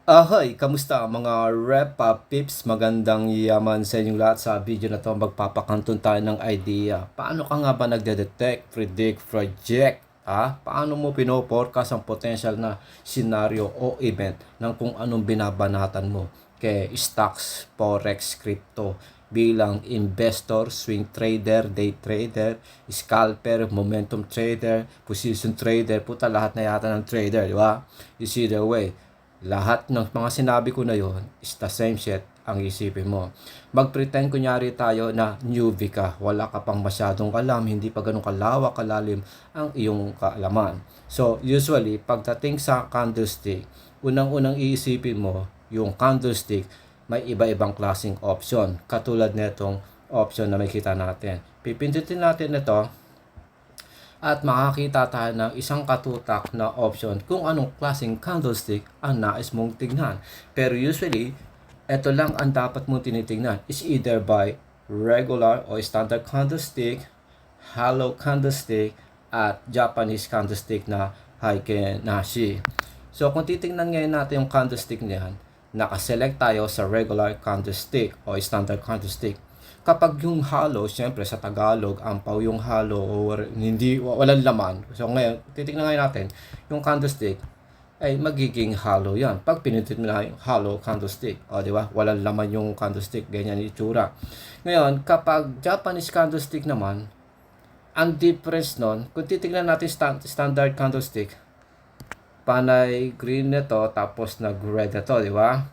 Ahoy! Kamusta mga Repa Pips? Magandang yaman sa inyong lahat. Sa video na to, magpapakantun tayo ng idea. Paano ka nga ba nagde-detect, predict, project? Paano mo pinoforecast ang potential na senaryo o event ng kung anong binabanatan mo kay stocks, forex, crypto bilang investor, swing trader, day trader, scalper, momentum trader, position trader, puta lahat na yata ng trader, di ba? You see the way lahat ng mga sinabi ko na yon is the same shit ang isipin mo. Mag-pretend kunyari tayo na newbie ka, wala ka pang masyadong alam, hindi pa ganun kalawak, kalalim ang iyong kaalaman. So, usually, pagdating sa candlestick, unang-unang iisipin mo, yung candlestick, may iba-ibang klaseng option. Katulad netong option na makita natin. Pipindutin natin ito, at makakita tayo ng isang katutak na option kung anong klaseng candlestick ang nais mong tignan. Pero usually, ito lang ang dapat mong tinitingnan is either by regular o standard candlestick, hollow candlestick, at Japanese candlestick na Heiken Nashi. So kung titingnan ngayon natin yung candlestick niyan, nakaselect tayo sa regular candlestick o standard candlestick. Kapag yung hollow, syempre sa Tagalog, ampaw yung hollow or hindi, walang laman. So ngayon, titingnan ngayon natin, yung candlestick ay magiging hollow yan. Pag pinutit mo na yung hollow candlestick, o di ba? Walang laman yung candlestick, ganyan yung itsura. Ngayon, kapag Japanese candlestick naman, ang difference nun, kung titingnan natin standard candlestick, panay green nito, tapos nag-red ito, di ba?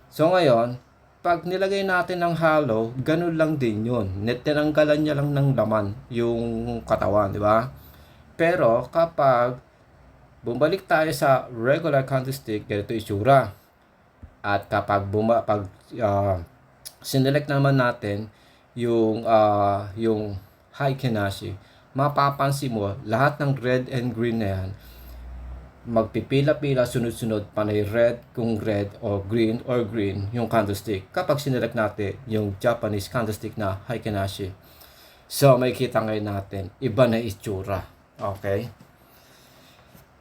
So ngayon, pag nilagay natin ng hollow, ganun lang din yun. Tinanggalan niya lang ng laman yung katawan, di ba? Pero kapag bumalik tayo sa regular candlestick, ganito itsura. At kapag sinelect naman natin yung Heiken Nashi, mapapansin mo lahat ng red and green na yan magpipila-pila sunod-sunod panay red kung red o green yung candlestick kapag sinelect natin yung Japanese candlestick na Heiken Nashi. So makikita ngayon natin iba na itsura. Okay?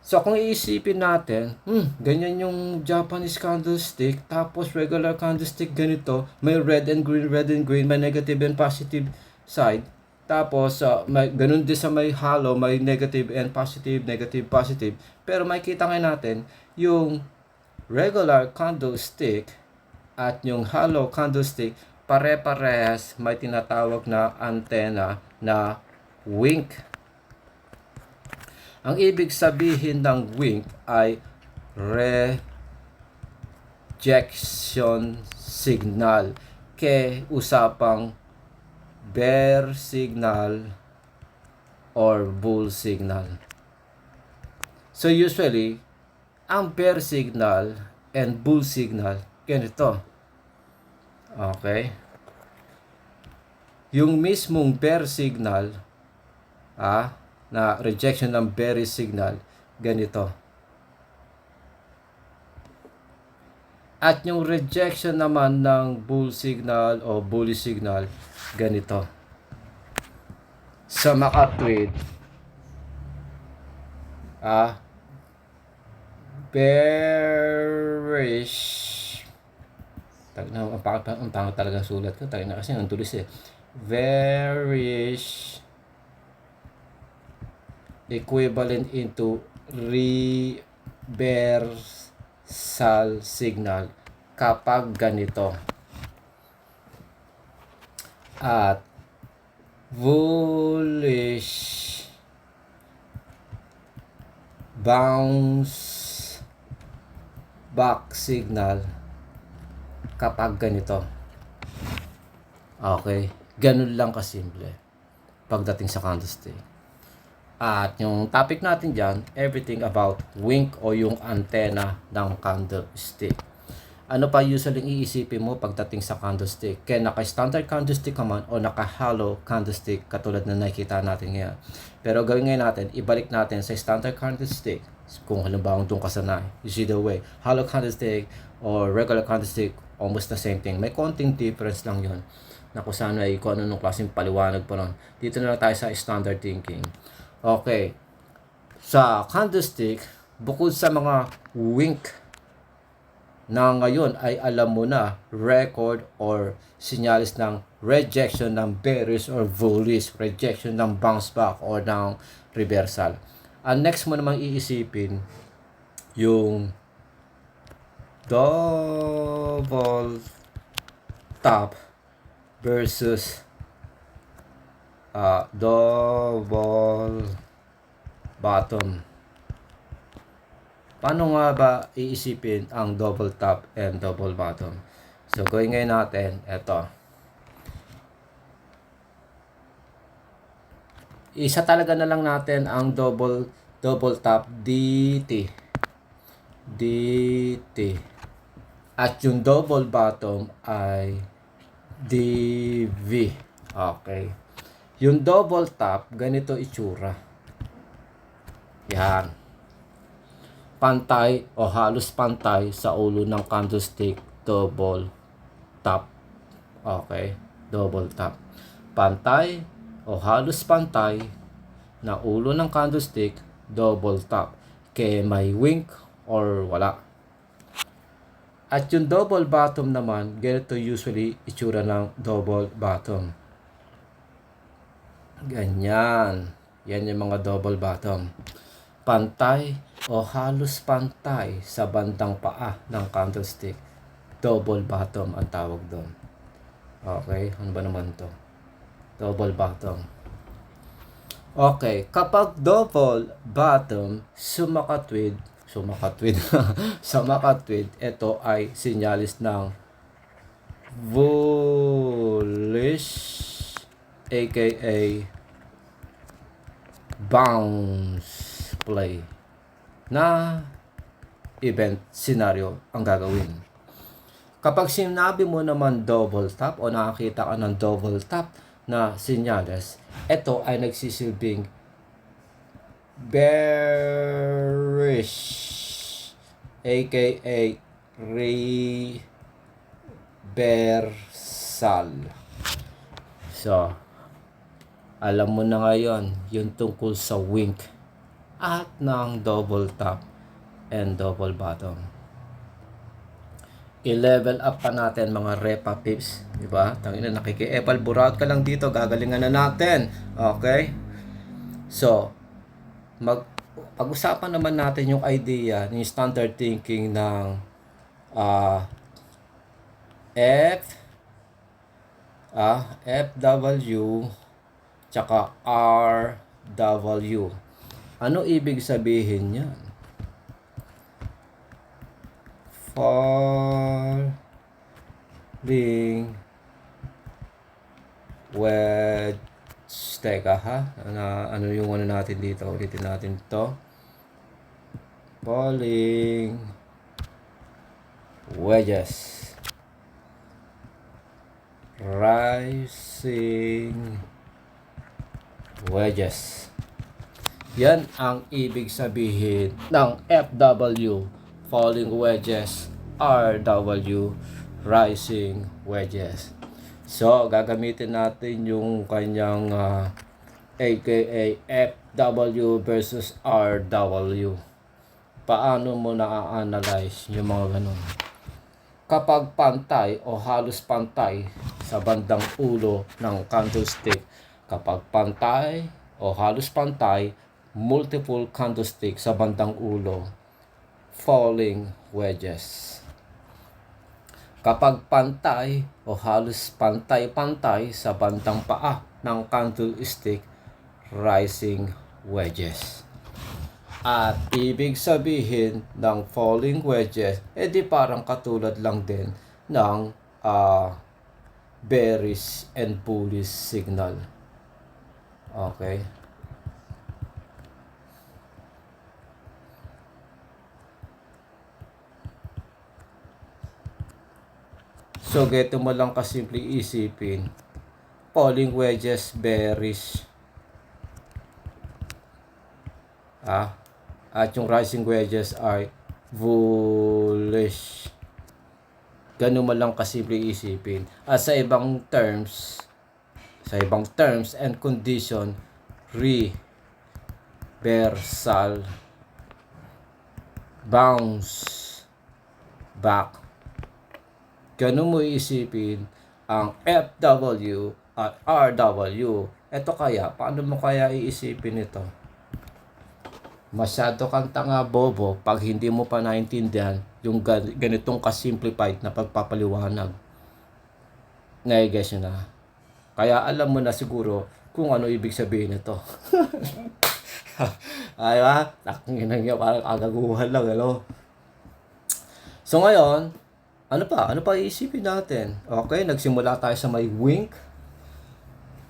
So kung iisipin natin, ganyan yung Japanese candlestick, tapos regular candlestick ganito, may red and green, may negative and positive side. Tapos, ganun din sa may hollow, may negative and positive, negative, positive. Pero makikita ngayon natin, yung regular candlestick at yung hollow candlestick, pare-parehas may tinatawag na antenna na wink. Ang ibig sabihin ng wink ay rejection signal ke usapang bear signal or bull signal. So usually, ang bear signal and bull signal, ganito. Okay? Yung mismong bear signal, na rejection ng bearish signal, ganito. At yung rejection naman ng bull signal o bullish signal, ganito. Sa makatwid, bearish, ang pangit talaga sulat ko, tayo na kasi ang tulis bearish equivalent into reversal signal kapag ganito. At bullish bounce back signal kapag ganito. Okay, ganun lang kasimple pagdating sa candlestick. At yung topic natin dyan, everything about wink o yung antenna ng candlestick. Ano pa usually iisipin mo pagdating sa candlestick? Kaya naka-standard candlestick ka man o naka-hollow candlestick katulad na nakikita natin ngayon. Pero gawin ngayon natin, ibalik natin sa standard candlestick. Kung halimbawa doon ka sanay, you see the way. Hollow candlestick or regular candlestick, almost the same thing. May konting difference lang yun. Na kung saan ay kung ano nung klaseng paliwanag pa nun. Dito na lang tayo sa standard thinking. Okay. Sa candlestick, bukod sa mga wink na ngayon ay alam mo na record or sinyalis ng rejection ng bearish or bullish, rejection ng bounce back or ng reversal. Ang next mo namang iisipin, yung double top versus double bottom. Paano nga ba iisipin ang double top and double bottom? So, gawin ngayon natin, eto. Isa talaga na lang natin ang double top DT. At yung double bottom ay DV. Okay. Yung double top, ganito itsura. Yan. Pantay o halos pantay sa ulo ng candlestick, double top. Okay, double top. Pantay o halos pantay na ulo ng candlestick, double top. Kaya may wink or wala. At yung double bottom naman, ganito usually itsura ng double bottom. Ganyan. Yan yung mga double bottom. Pantay o halos pantay sa bandang paa ng candlestick. Double bottom ang tawag doon. Okay, ano ba naman to? Double bottom. Okay, kapag double bottom, sumakatwid, ito ay sinyalis ng bullish, aka bounce play na event scenario ang gagawin. Kapag sinabi mo naman double top o nakakita ka ng double top na sinyales, ito ay nagsisilbing bearish, aka reversal. So, alam mo na ngayon yung tungkol sa wink at ng double top and double bottom. I-level up pa natin mga repa pips, di ba? Tangina, nakiki-epal buraut ka lang dito, gagalingan na natin. Okay? So, pag-usapan naman natin yung idea, yung standard thinking ng FW tsaka RW. Ano ibig sabihin yan? Falling wedge. Teka ha. Ano yung ano natin dito? Ulitin natin to. Falling wedges. Rising wedges. Yan ang ibig sabihin ng FW, falling wedges, RW, rising wedges. So, gagamitin natin yung kanyang aka FW versus RW. Paano mo na-analyze yung mga ganun? Kapag pantay o halos pantay sa bandang ulo ng candlestick, kapag pantay o halos pantay, multiple candlestick sa bandang ulo, falling wedges. Kapag pantay o halos pantay-pantay sa bandang paa ng candlestick, rising wedges. At ibig sabihin ng falling wedges, edi parang katulad lang din ng bearish and bullish signal. Okay? So, geto mo lang kasimple isipin. Falling wedges, bearish. At yung rising wedges ay bullish. Ganun mo lang kasimple isipin. At sa ibang terms and condition, reversal, bounce back. Ganun mo iisipin ang FW at RW. Ito kaya, paano mo kaya iisipin ito? Masyado kang tanga bobo pag hindi mo pa naintindihan yung ganitong kasimplified na pagpapaliwanag. Nai-guess nyo na. Kaya alam mo na siguro kung ano ibig sabihin nito. Ay ba? Takingan niya, parang kagaguhan lang, ano? So ngayon, ano pa? Ano pa iisipin natin? Okay, nagsimula tayo sa may wink.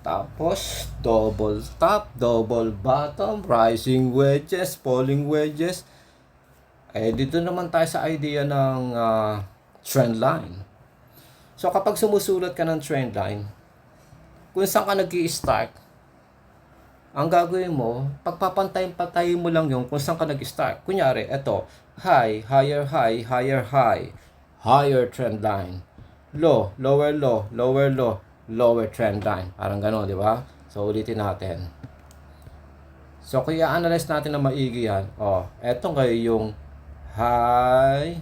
Tapos, double top, double bottom, rising wedges, falling wedges. Eh, dito naman tayo sa idea ng trend line. So, kapag sumusulat ka ng trend line, kung saan ka nag-i-start, ang gagawin mo, pagpapantayin-pantayin mo lang yung kung saan ka nag-start. Kunyari, eto, high, higher high, higher high, higher trend line. Low, lower low, lower low, lower trend line. Parang gano'n, di ba? So, ulitin natin. So, kaya analyze natin na maigi yan. Eto ngayon yung high,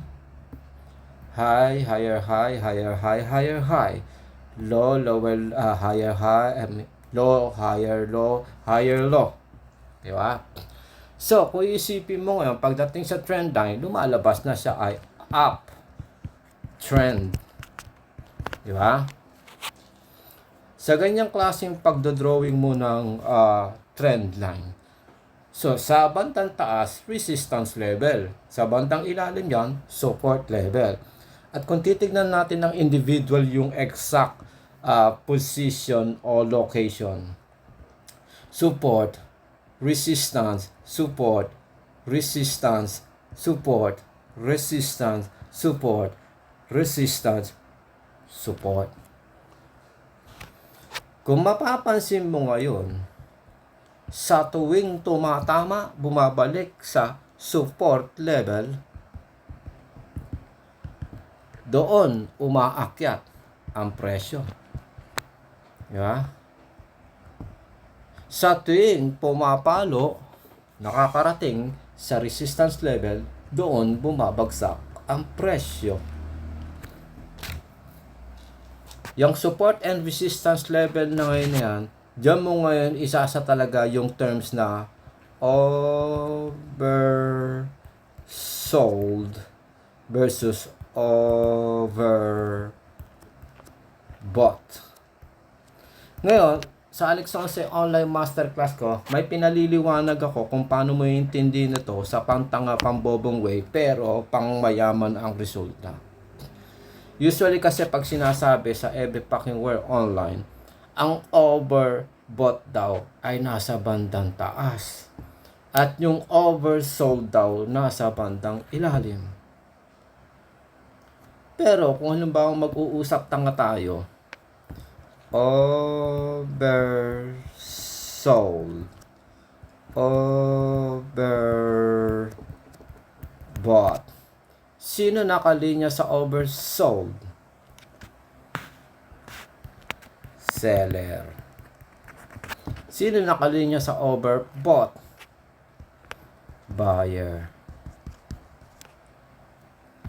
high, higher high, higher high, higher high. Low, lower, higher high, low, higher low, higher low. Di ba? So, kung isipin mo ngayon, pagdating sa trend line, lumalabas na siya ay up trend. Di ba? Sa ganyang klaseng pagdodrawing mo ng trend line. So, sa bandang taas, resistance level. Sa bandang ilalim yan, support level. At kung titignan natin ng individual yung exact position o location. Support, resistance, support, resistance, support, resistance, support, resistance, support. Kung mapapansin mo ngayon, sa tuwing tumatama, bumabalik sa support level, doon umaakyat ang presyo. Diba? Sa tuwing pumapalo, nakakarating sa resistance level, doon bumabagsak ang presyo. Yung support and resistance level na ngayon yan, diyan mo ngayon isasa talaga yung terms na oversold versus overbought. Ngayon, sa Alex 11 online masterclass ko, may pinaliliwanag ako kung paano mo iintindihin ito sa pantanga pambobong way pero pangmayaman ang resulta. Usually kasi pag sinasabi sa every fucking word online, ang overbought daw ay nasa bandang taas. At yung oversold daw nasa bandang ilalim. Pero kung halimbawa mag-uusap tanga tayo, oversold, overbought. Sino nakalinya sa oversold? Seller. Sino nakalinya sa overbought? Buyer.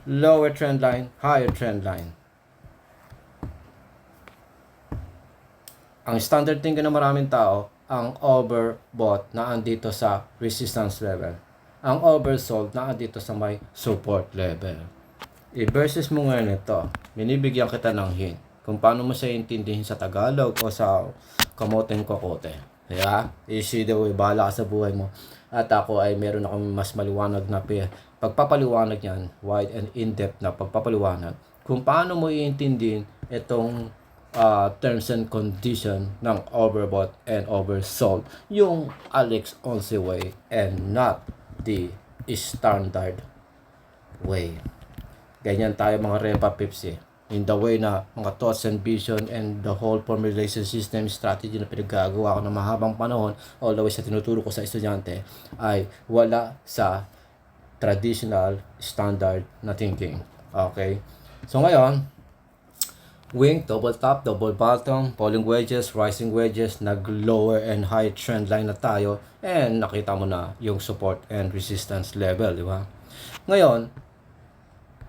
Lower trend line, higher trend line. Ang standard thinking ng maraming tao, ang overbought na andito sa resistance level. Ang oversold na andito sa may support level. I-versus mo ngayon ito. Binibigyan kita ng hint kung paano mo siya intindihin sa Tagalog o sa kamoteng kokote. Kaya, easy the way, bahala ka sa buhay mo. At ako ay meron akong mas maliwanag na pagpapaliwanag yan, wide and in-depth na pagpapaliwanag kung paano mo iintindihin itong terms and condition ng overbought and oversold. Yung Alex 11 way and not the standard way. Ganyan tayo mga Repa Pips eh. In the way na mga thoughts and vision and the whole formulation system strategy na pinagagawa ko ng mahabang panahon all the way sa tinuturo ko sa estudyante ay wala sa traditional standard na thinking. Okay? So ngayon, wing, double top, double bottom, falling wedges, rising wedges, nag-lower and high trend line na tayo and nakita mo na yung support and resistance level, di ba? Ngayon,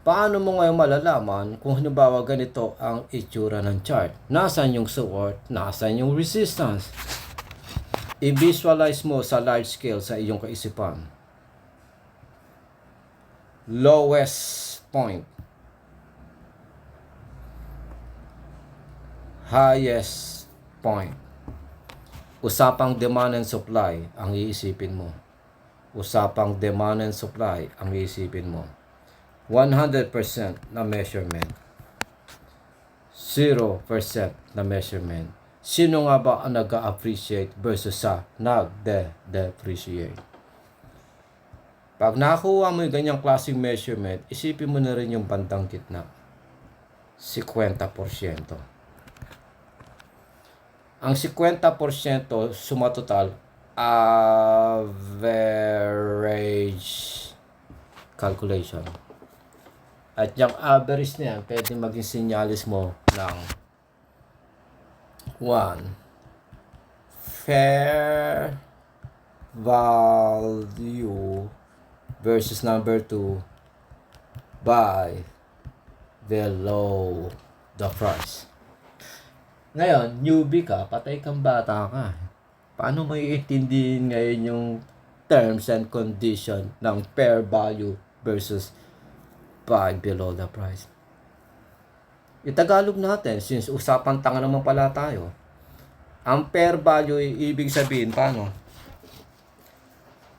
Paano mo ngayon malalaman kung halimbawa ganito ang itsura ng chart? Nasaan yung support? Nasaan yung resistance? I-visualize mo sa large scale sa iyong kaisipan. Lowest point. Highest point. Usapang demand and supply ang iisipin mo. Usapang demand and supply ang iisipin mo. 100% na measurement. 0% na measurement. Sino nga ba ang nag-appreciate versus sa nag-depreciate? Pag nakuha mo yung ganyang klaseng measurement, isipin mo na rin yung bandang gitna. 50%. Ang 50% sumatotal average calculation. At yung average na yan, pwede maging sinyalis mo ng 1. Fair value versus number 2 buy below the price. Ngayon, newbie ka, patay kang bata ka. Paano mo iintindihin ngayon yung terms and condition ng fair value versus buy below the price? Itagalog natin, since usapan tanga naman pala tayo. Ang fair value, ibig sabihin, paano?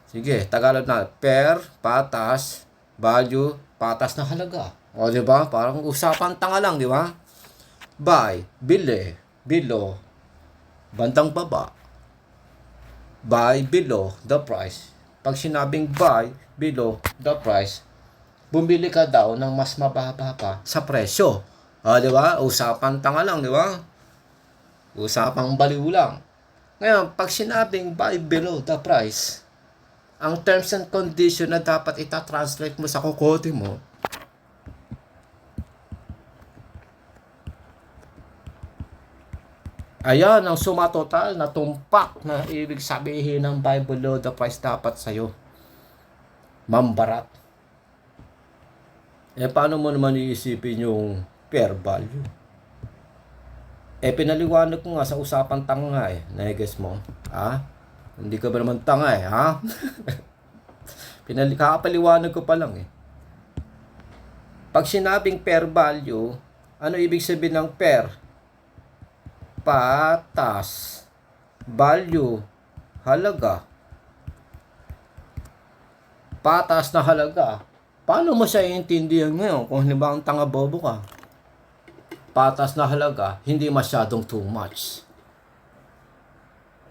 Sige, Tagalog na. Fair, patas, value, patas na halaga. O, di ba? Parang usapan tanga lang, di ba? Buy, bili, below, bandang baba. Buy below the price. Pag sinabing buy below the price, bumili ka daw ng mas mababa pa sa presyo. Di ba? Usapan tanga lang, di ba? Usapang baliw lang. Ngayon, pag sinabing buy below the price, ang terms and condition na dapat ita-translate mo sa kokote mo, ayan ang suma total na tumpak na ibig sabihin ng buy below the price dapat sa'yo. Mambarat. Paano mo naman iisipin yung fair value? Pinaliwanag ko nga sa usapang tanga nga Nai-guess mo? Hindi ka ba naman tanga Kakapaliwanag ko pa lang Pag sinabing fair value, ano ibig sabihin ng fair? Patas. Value. Halaga. Patas na halaga. Paano mo siya iintindihan ngayon kung halimbawa ang tanga bobo ka? Patas na halaga, hindi masyadong too much.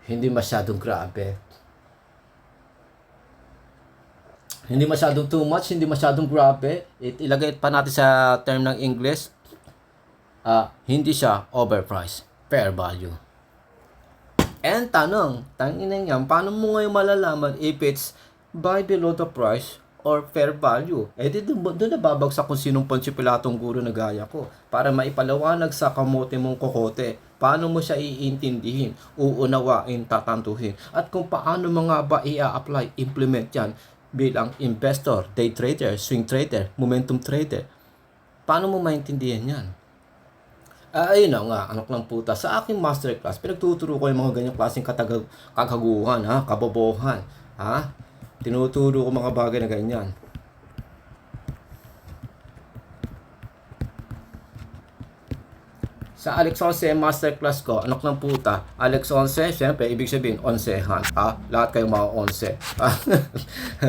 Hindi masyadong grabe. Hindi masyadong too much, hindi masyadong grabe. Ilagay pa natin sa term ng English. Hindi siya overpriced. Fair value. And tanong, tangina yan, paano mo ngayon malalaman if it's buy below the price or fair value? Doon na babagsak kung sinong Poncio Pilatong guro na gaya ko para maipalawanag sa kamote mong kokote. Paano mo siya iintindihin, uunawain, tatantuhin, at kung paano mga ba i-apply, implement yan bilang investor, day trader, swing trader, momentum trader. Paano mo maintindihan yan? Ayun na nga, anak ng puta. Sa aking masterclass, pinagtuturo ko yung mga ganyang klaseng kakaguhan, kabobohan. Tinuturo ko mga bagay na ganyan. Sa Alex 11 masterclass ko, anak ng puta, Alex 11, syempre, ibig sabihin, onsehan. Lahat kayo mga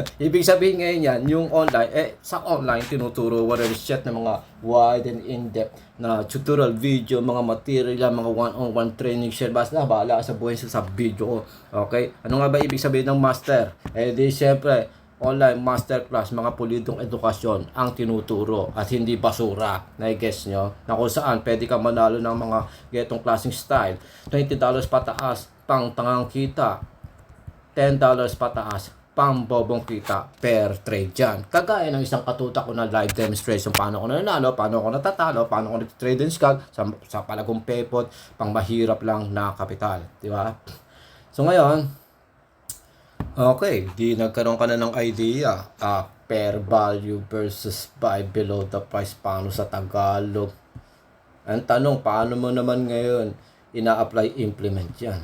11. Ibig sabihin ngayon yan, yung online, sa online, tinuturo, whatever shit na mga wide and in-depth na tutorial video, mga material, mga one-on-one training share. Basta bahala sa buhay sa video ko. Okay? Ano nga ba ibig sabihin ng master? Di syempre, online masterclass, mga pulidong edukasyon ang tinuturo at hindi basura. Na-guess nyo? Na kung saan pwede ka manalo ng mga getong klaseng style. $20 pataas, pang tangang kita. $10 pataas, pang bobong kita per trade dyan. Kagaya ng isang katuta ko na live demonstration. Paano ko nanalo, paano ko natatalo, paano ko nag-trade and scalp sa palagong pepot, pang mahirap lang na kapital. Diba? So ngayon, okay, di nagkaroon ka na ng idea. Fair value versus buy below the price. Paano sa Tagalog? Ang tanong, paano mo naman ngayon ina-apply, implement yan?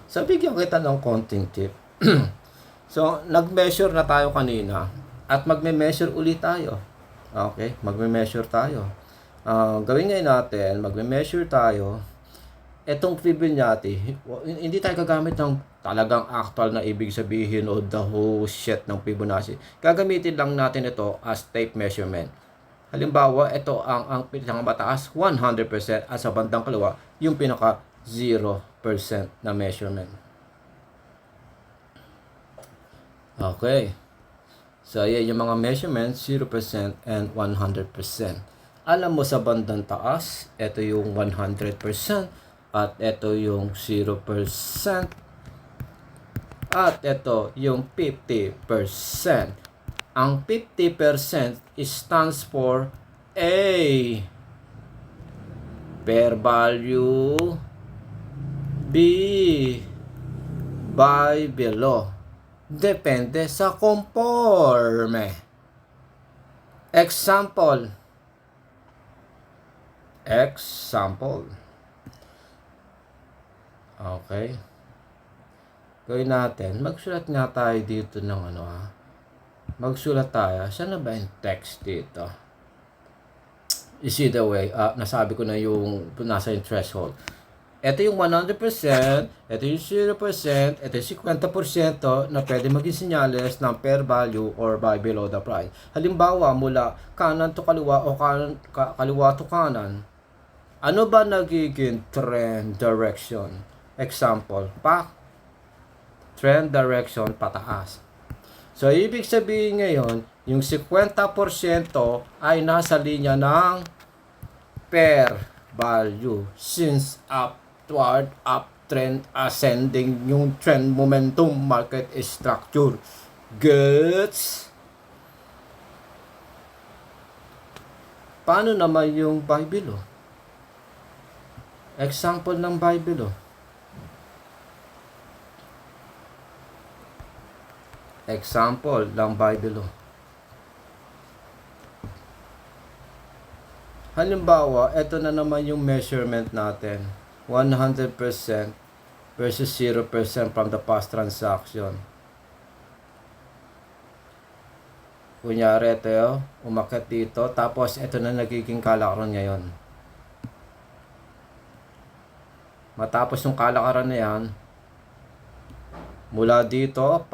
So, bigyan kita ng konting tip. So, nag-measure na tayo kanina at magme-measure ulit tayo. Okay? Magme-measure tayo. Gawin ngayon natin, magme-measure tayo. Etong Fibonacci, hindi tayo gagamit ng talagang actual na ibig sabihin o the whole shit ng Fibonacci. Gagamitin lang natin ito as tape measurement. Halimbawa, ito ang pinakamataas, 100%, at sa bandang kaliwa, yung pinaka 0% na measurement. Okay. So, yan yung mga measurements, 0% and 100%. Alam mo sa bandang taas, ito yung 100% at ito yung 0% at ito yung 50%. Ang 50% stands for A, fair value, B, buy below. Depende sa conforme. Example. Okay. Gawin natin. Magsulat nga tayo dito ng Magsulat tayo. Saan na ba yung text dito? You see the way, nasabi ko na yung nasa yung threshold. Ito yung 100%, ito yung 0%, ito yung 50% na pwede maging senyales ng fair value or buy below the price. Halimbawa, mula kanan to kaliwa o kaliwa to kanan, ano ba nagiging trend direction? Example, trend direction pataas. So, ibig sabihin ngayon, yung 50% ay nasa linya ng fair value since upward, uptrend, ascending yung trend momentum market structure. Gets? Paano naman yung buy below? Example ng buy below. Example ng buy below. Halimbawa, ito na naman yung measurement natin. 100% versus 0% from the past transaction. Kunyari, ito yun, umakyat dito. Tapos, ito na nagiging kalakaran ngayon. Matapos yung kalakaran na yan, mula dito,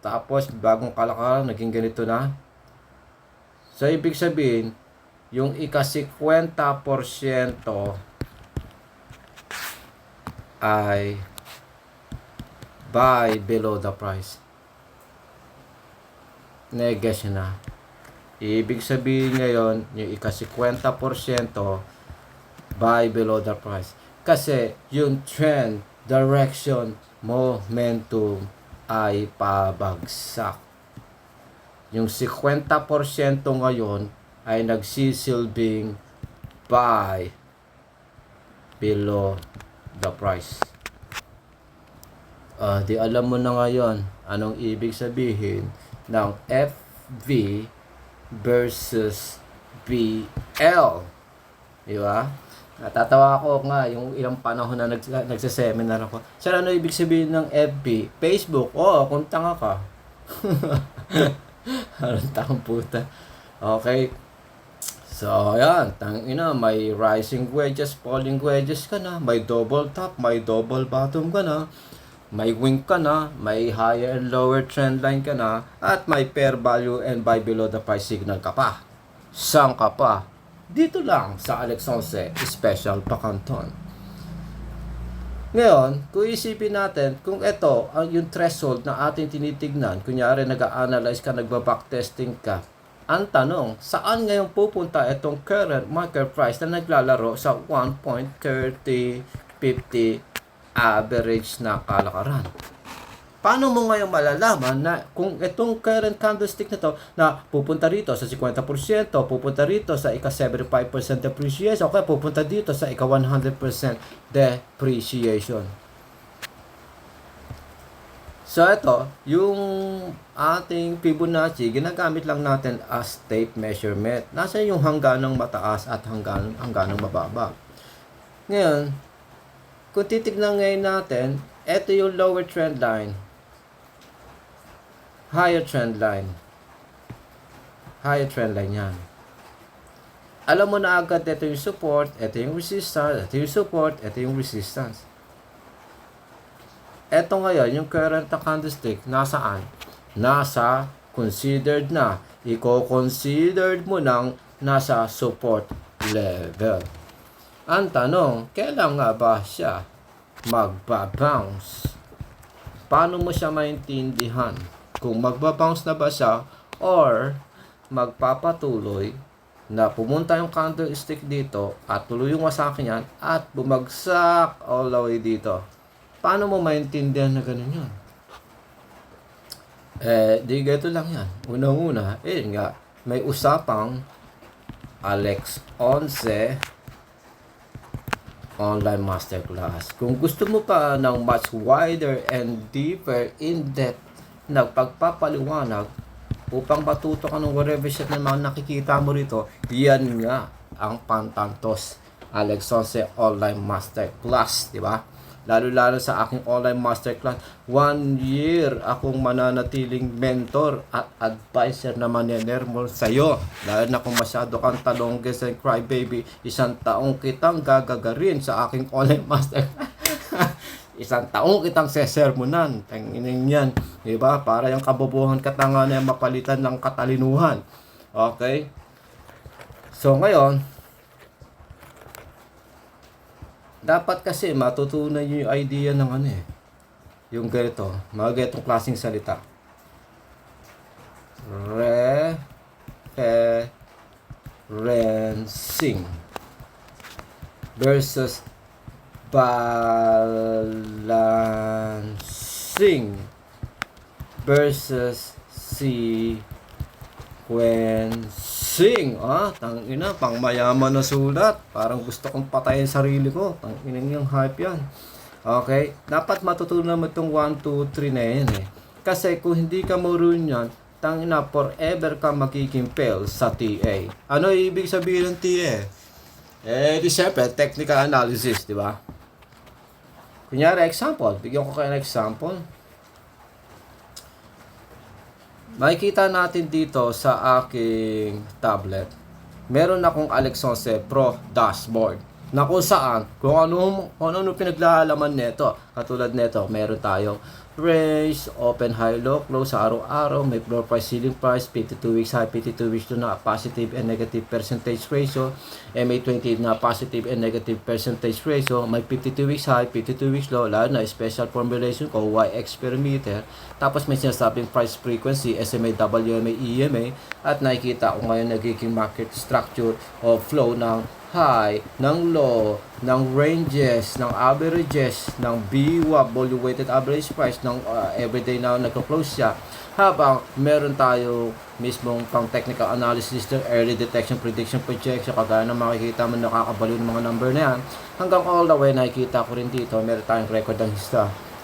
tapos bagong kalakaran, naging ganito na. So, ibig sabihin, yung ika-50% ay buy below the price. Neges na. Ibig sabihin ngayon, yung ika-50% buy below the price. Kasi yung trend, direction, momentum ay pabagsak. Yung 50% ngayon ay nagsisilbing buy below the price. Di alam mo na ngayon anong ibig sabihin ng FV versus BL. Di ba? Natatawa ako nga yung ilang panahon na nagsaseminar ako. Sir, ano ibig sabihin ng FB? Facebook? Kung tanga ka. Anong tanga puta. Okay. So, ayan. May rising wedges, falling wedges ka na. May double top, may double bottom ka na. May wing ka na. May higher and lower trend line ka na. At may fair value and buy below the price signal ka pa. Saan ka pa? Dito lang sa Alex 11 Special Pakanton. Ngayon, kung isipin natin, kung ito ang yung threshold na ating tinitignan, kunyari nag-a-analyze ka, nagba-backtesting ka, ang tanong, saan ngayon pupunta itong current market price na naglalaro sa 1.3050 average na kalakaran? Paano mo ngayon malalaman na kung itong current candlestick na to na pupunta rito sa 50%, pupunta rito sa ika-75% depreciation, o kaya pupunta dito sa ika-100% depreciation? So ito, yung ating Fibonacci, ginagamit lang natin as tape measurement. Nasa yung hangganang mataas at hangganang mababa. Ngayon, kung titignan ngayon natin, ito yung lower trend line, higher trend line yan. Alam mo na agad, ito yung support, ito yung resistance, ito yung support, ito yung resistance. Ito ngayon, yung current na candlestick, nasaan? Nasa considered na. Iko-considered mo nang nasa support level. Ang tanong, kailan nga ba siya magbabounce? Paano mo siya maintindihan? Kung magbabounce na ba siya or magpapatuloy na pumunta yung candlestick dito at tuloy yung wasakin yan at bumagsak all the way dito. Paano mo maintindihan na ganun yun? Di gato lang yan. Unang-una, nga, may usapang Alex 11 online masterclass. Kung gusto mo pa ng much wider and deeper, in-depth na pagpapaliwanag upang matuto ka ng whatever shit na mga nakikita mo rito, yan nga ang Pantantos Alex 11 online masterclass, di ba? Lalo-lalo sa aking online masterclass, 1 year akong mananatiling mentor at advisor na manenermol sa'yo. Dahil na kung masyado kang talongges and crybaby, 1 taong kitang gagagarin sa aking online masterclass. 1 taong kitang sesermonan. Tanginin yan. Diba? Para yung kabobohan katangan na mapalitan ng katalinuhan. Okay? So, ngayon, dapat kasi matutunan nyo yung idea ng yung ganito. Mga ganitong klaseng salita. Referencing versus balancing versus sequencing. Tangina, pang mayaman na sulat. Parang gusto kong patayin sarili ko. Tangina yung hype yan. Okay? Dapat matutunan mo itong 1, 2, 3 na yan Kasi kung hindi ka marunong yan, tangina, forever ka magiging fail sa TA. Ano ibig sabihin ng TA? Di syempre, technical analysis, di ba? Kunyari, example. Bigyan ko kayo ng example. Makikita natin dito sa aking tablet. Meron akong Alex 11 Pro dashboard. Na kung saan, kung ano pinaglalaman nito. Katulad nito, meron tayong range, open, high, low, close sa araw-araw. May floor price, ceiling price, 52 weeks high, 52 weeks low na positive and negative percentage ratio. MA20 na positive and negative percentage ratio. May 52 weeks high, 52 weeks low. Lalo na special formulation ko, YX per meter. Tapos may sinasabing price frequency, SMA, WMA, EMA. At nakikita ko ngayon nagiging market structure o flow ng high, ng low, ng ranges, ng averages, ng VWAP, volume weighted average price, ng everyday na nagko-close siya. Habang meron tayo mismong pang technical analysis, early detection, prediction, projection, kagaya na makikita mo nakakabaliw ng mga number na yan. Hanggang all the way nakikita ko rin dito, meron tayong record ng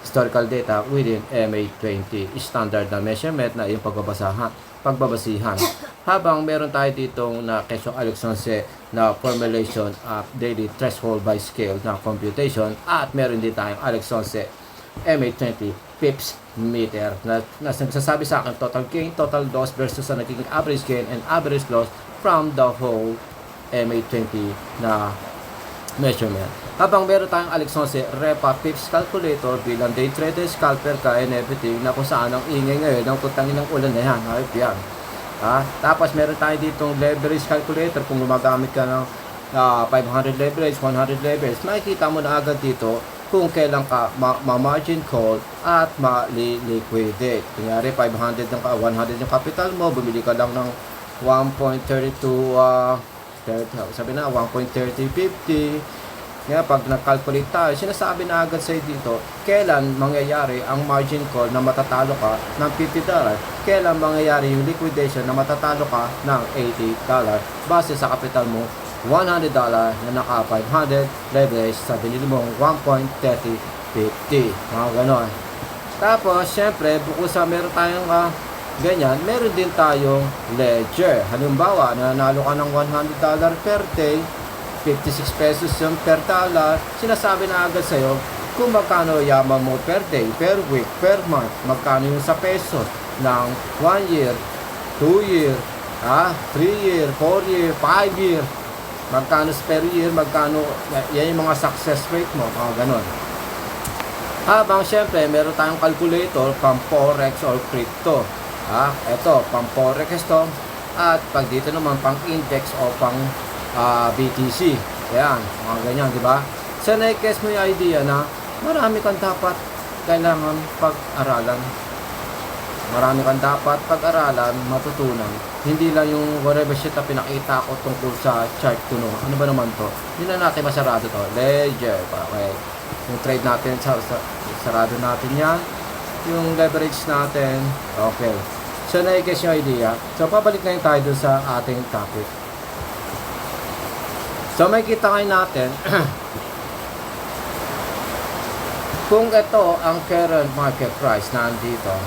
historical data within MA20 standard na measurement na yung pagbabasihan. Habang meron tayo ditong na Kesong Alex 11 na formulation of daily threshold by scale na computation, at meron din tayong Alex 11 MA20 pips meter na nagsasabi sa akin total gain, total loss versus sa nagiging average gain and average loss from the whole MA20 na measurement. Habang meron tayong Alex 11 Repa Pips Calculator bilang day trader, scalper ka and everything, na kung saan ang ingay ngayon ng tutangin ng ulan na yan. Hype yan. Tapos meron tayo ditong leverage calculator kung gumagamit ka ng 500 leverage, 100 leverage. Makikita mo na agad dito kung kailan ka ma-margin call at ma-liquidate. Kunyari 500 ng 100 yung capital mo, bumili ka lang ng 1.32 sabi na 1.3050. Kaya pag nag-calculate tayo, sinasabi na agad sa'yo dito kailan mangyayari ang margin call na matatalo ka ng $50, kailan mangyayari yung liquidation na matatalo ka ng $80 base sa capital mo $100 na naka 500 leverage sa binili mong 1.3050. Mga ganon. Tapos, syempre, bukod sa meron tayong ganyan, meron din tayong ledger. Halimbawa, nanalo ka ng $100 per day, 56 pesos yung per dollar, sinasabi na agad sa'yo kung magkano yaman mo per day, per week, per month, magkano yung sa pesos ng 1 year, 2 year, 3 year, 4 year, 5 year, magkano per year, magkano, yan yung mga success rate mo, mga ganon. Habang syempre, meron tayong calculator pang forex or crypto. Ito, pang forex to. At pag dito naman, pang index o pang BTC. Ayan, mga ganyan, di ba? So, na-guess mo yung idea na marami kang dapat kailangan pag-aralan. Marami kang dapat pag-aralan, matutunan. Hindi lang yung whatever shit na pinakita ko tungkol sa chart ko, no? Ano ba naman to? Hindi na natin masarado to. Ledger. Okay. Yung trade natin, sarado natin yan. Yung leverage natin. Okay. So, na-guess yung idea. So, pabalik na tayo dun sa ating topic. So, may kita ngayon natin kung ito ang current market price na andito.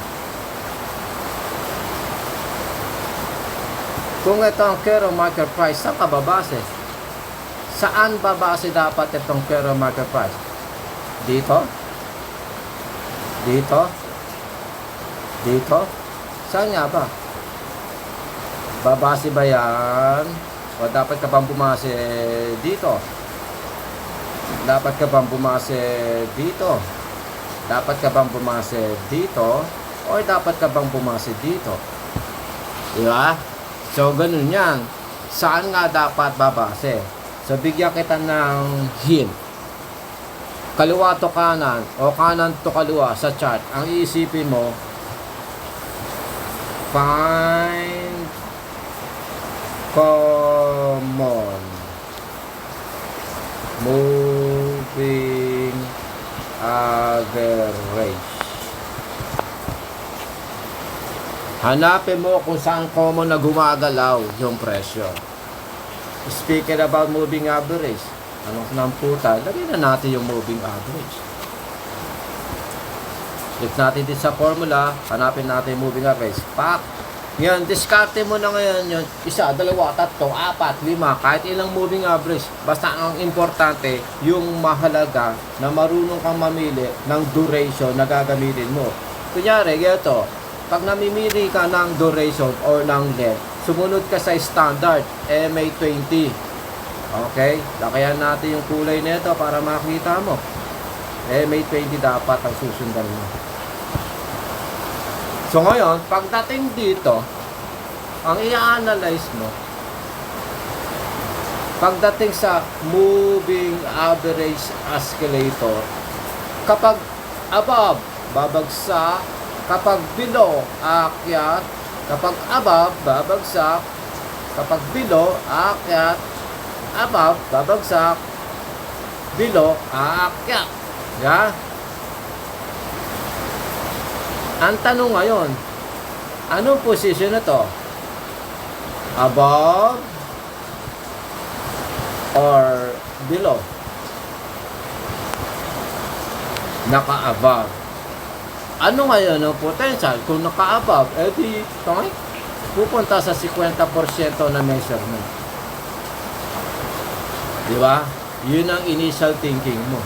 Kung ito ang current market price, saan ka babase? Saan babase dapat itong current market price? Dito? Dito? Dito? Saan nga ba? Babase ba yan? O dapat ka bang bumase dito? Dapat ka bang bumase dito? Dapat ka bang bumase dito? O dapat ka bang bumase dito? Diba? So, ganun yan. Saan nga dapat babase? So, bigyan kita ng hint. Kaliwa to kanan o kanan to kaliwa sa chart. Ang iisipin mo, find common moving average. Hanapin mo kung saan common na gumagalaw yung presyo. Speaking about moving average, anong namputa, lagyan na natin yung moving average. Click natin din sa formula, hanapin natin yung moving average. Pak! Yan, diskarte mo na ngayon yun. 1, 2, 3, 4, 5, kahit ilang moving average. Basta ang importante, yung mahalaga na marunong kang mamili ng duration na gagamitin mo. Kunyari, ito, pag namimili ka ng duration or ng length, sumunod ka sa standard, MA20. Okay? Lakayan natin yung kulay nito para makita mo. MA20 dapat ang susundan mo. So ngayon, pagdating dito, ang i-analyze mo, pagdating sa moving average escalator, kapag above, babagsak, kapag below, aakyat, kapag above, babagsak, kapag below, aakyat, above, babagsak, below, aakyat. Yeah? Ang tanong ngayon, anong position na to? Above or below? Naka-above. Ano ngayon ang potential? Kung naka-above, edi pupunta sa 50% na measurement. Di ba? Yun ang initial thinking mo.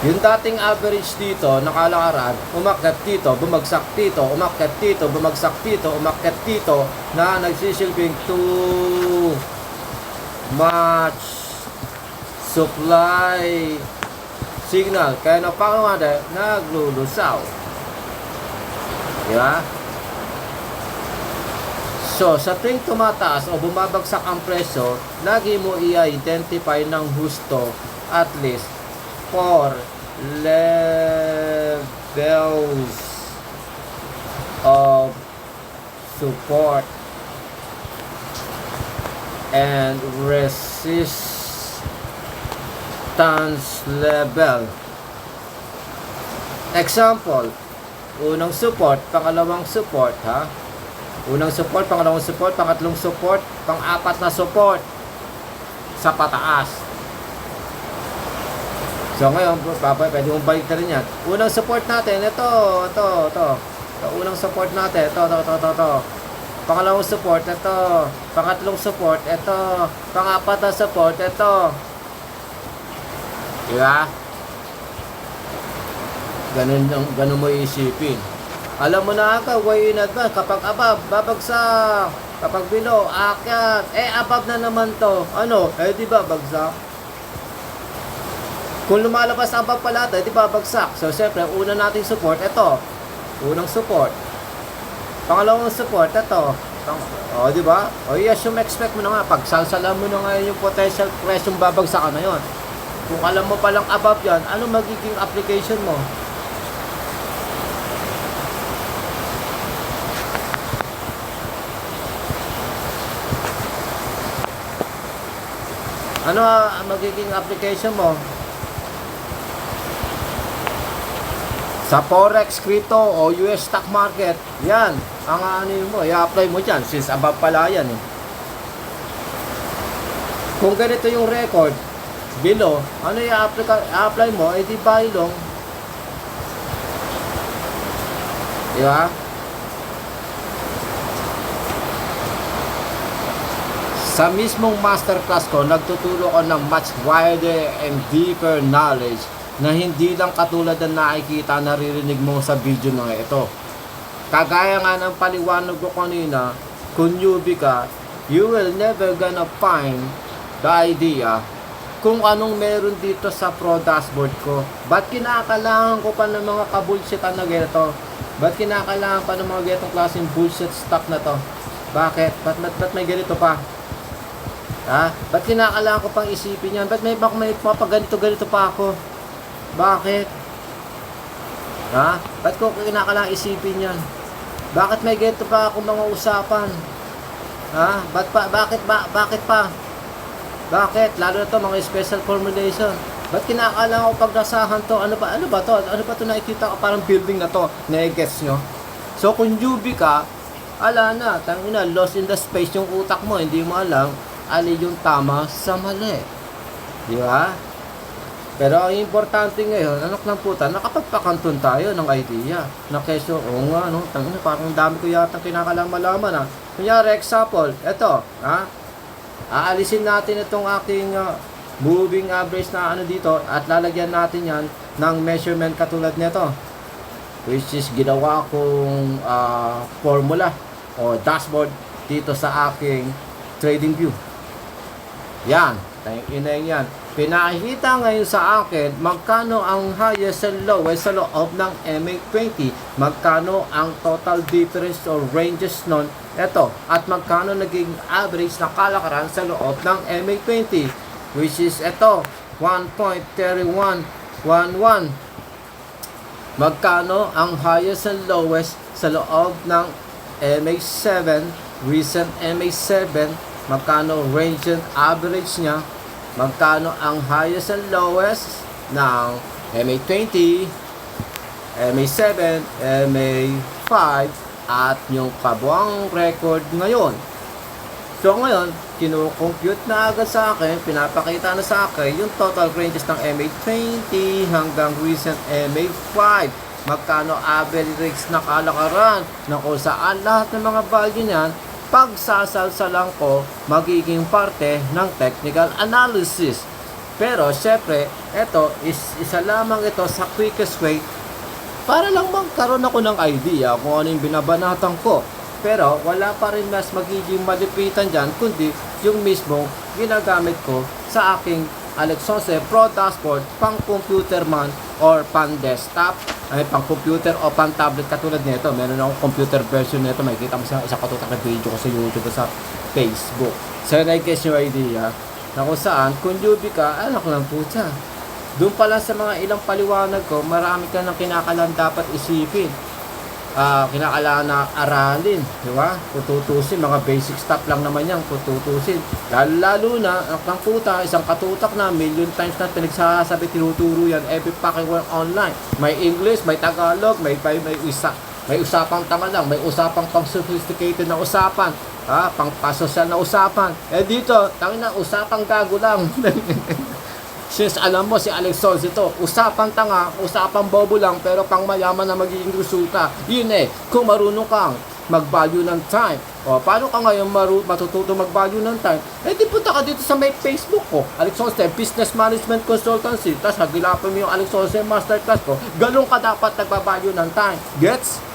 Yung dating average dito, nakalakaran, umakyat dito, bumagsak dito, umakyat dito, bumagsak dito, umakyat dito, na nagsisilbing too much supply signal. Kaya napakawala, naglulusaw. Diba? So, sa tuwing tumataas o bumabagsak ang presyo, lagi mo i-identify ng husto at least 4 levels of support and resistance level. Example, unang support, pangalawang support, ha? Unang support, pangalawang support, pangatlong support, pang-apat na support sa pataas. So ngayon, pwede mong balik na rin yan. Unang support natin, ito. Unang support natin, ito. Pangalawang support, ito. Pangatlong support, ito. Pangapat na support, ito. Diba? Ganun mo iisipin. Alam mo na agad, way in advance. Kapag above, babagsak. Kapag below, akyat. Above na naman to. Ano? Di ba bagsak? Kung lumalabas ang above pala ito, di ba bagsak? So, siyempre, una nating support, ito. Unang support. Pangalawang support, ito. Di ba? Assume expect mo na nga. Pagsalsalan mo na nga yung potential price yung babagsakan na yun. Kung alam mo palang above yan, ano magiging application mo? Ano ang magiging application mo? Sa Forex, crypto, o US stock market, yan, ang ano mo, i-apply mo dyan, since above pala yan eh. Kung ganito yung record, below, ano i-apply mo, di buy long. Diba? Sa mismong masterclass ko, nagtuturo ko ng much wider and deeper knowledge na hindi lang katulad ng nakikita, naririnig mo sa video na ito. Kagaya nga ng paliwanag ko kanina, kung newbie ka, you will never gonna find the idea kung anong meron dito sa Pro Dashboard ko. Ba't kinakailangan ko pa ng mga kabulsitan na ganito? Ba't kinakailangan pa ng mga ganitong klaseng bullshit stock na to? Bakit? Ba't may ganito pa? Ba't kinakailangan ko pang isipin yan? Ba't may papaganito-ganito pa ako? Bakit? Ba't ko kinakailangan isipin yan? Bakit may ganito pa ako mga usapan? Bakit pa? Bakit? Lalo na to mga special formulation. Ba't kinakailangan ko pagdasahan to? Ano ba to? Ano ba to nakikita ko? Parang building na to. Na-gets nyo? So kung newbie ka, ala na, tangina, lost in the space yung utak mo. Hindi mo alam alin yung tama sa mali. Di ba? Pero ang importante ngayon, anak ng puta, nakapagpakanton tayo ng idea. Na keso, nga, no? Tangina, parang dami ko yata kinakalaman-malaman, Kunyari, example, eto, aalisin natin itong aking moving average na dito at lalagyan natin yan ng measurement katulad nito, which is ginawa kong formula o dashboard dito sa aking trading view. Yan, yan. Pinakita ngayon sa akin magkano ang highest and lowest sa loob ng MA20, magkano ang total difference or ranges nun, eto, at magkano naging average na kalakaran sa loob ng MA20, which is eto, 1.3111. Magkano ang highest and lowest sa loob ng MA7, recent MA7, magkano range and average niya, magkano ang highest and lowest ng MA20, MA7, MA5, at yung kabuang record ngayon. So ngayon, kino-compute na agad sa akin, pinapakita na sa akin yung total ranges ng MA20 hanggang recent MA5. Magkano average na kalakaran na kung saan lahat ng mga value niyan, pagsasalsalang ko, magiging parte ng technical analysis. Pero syempre, ito is isa lamang ito sa quickest way para lang magkaroon ako ng idea kung ano yung binabanatan ko. Pero wala pa rin mas magiging malipitan dyan, kundi yung mismo ginagamit ko sa aking Alex Jose Pro Dashboard pang computer man or pang desktop, ay pang computer o pang tablet katulad nito. Meron akong computer version nito, makikita mo sa isang katutak na video ko sa YouTube o sa Facebook. So I-guess yung idea na kung saan, kung newbie ka, anak ng puta. Doon pala sa mga ilang paliwanag ko, marami ka ng kinakalang dapat isipin. Kinakailangan na aralin, di ba? Tututusin, mga basic stuff lang naman yan, tututusin. Lalo na, ang puta, isang katutak na, million times na pinagsasabi, tinuturo yan, every fucking work online. May English, may Tagalog, may usapang tanga lang, may usapang pang sophisticated na usapan, pang pasosyal na usapan. Dito, tangina, usapang gago lang. Since alam mo si Alex Sonz ito, usapang tanga, usapang bobo lang, pero pang mayaman na magiging resulta. Yun kung marunong kang mag-value ng time. O, paano ka ngayon matututo mag-value ng time? Di punta ka dito sa may Facebook ko, Alex Sonz Business Management Consultancy, tapos hagilapan mo yung Alex Sonz Masterclass ko, galong ka dapat nagbabalue ng time. Gets?